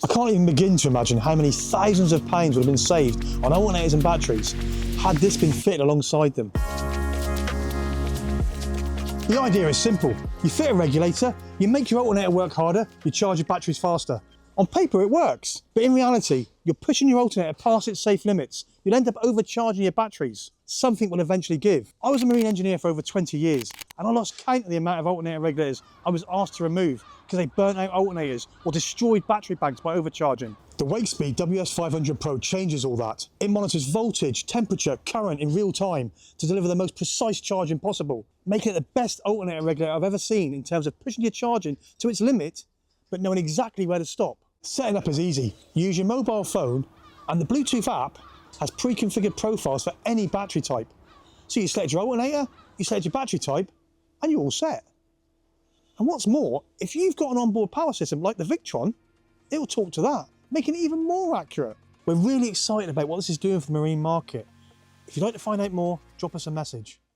I can't even begin to imagine how many thousands of pounds would have been saved on alternators and batteries had this been fitted alongside them. The idea is simple. You fit a regulator, you make your alternator work harder, you charge your batteries faster. On paper it works, but in reality, you're pushing your alternator past its safe limits. You'll end up overcharging your batteries. Something will eventually give. I was a marine engineer for over 20 years, and I lost count of the amount of alternator regulators I was asked to remove because they burnt out alternators or destroyed battery banks by overcharging. The Wakespeed WS500 Pro changes all that. It monitors voltage, temperature, current in real time to deliver the most precise charging possible, making it the best alternator regulator I've ever seen in terms of pushing your charging to its limit, but knowing exactly where to stop. Setting up is easy. You use your mobile phone, and the Bluetooth app has pre-configured profiles for any battery type. So you select your alternator, you select your battery type, and you're all set. And what's more, if you've got an onboard power system like the Victron, it'll talk to that, making it even more accurate. We're really excited about what this is doing for the marine market. If you'd like to find out more, drop us a message.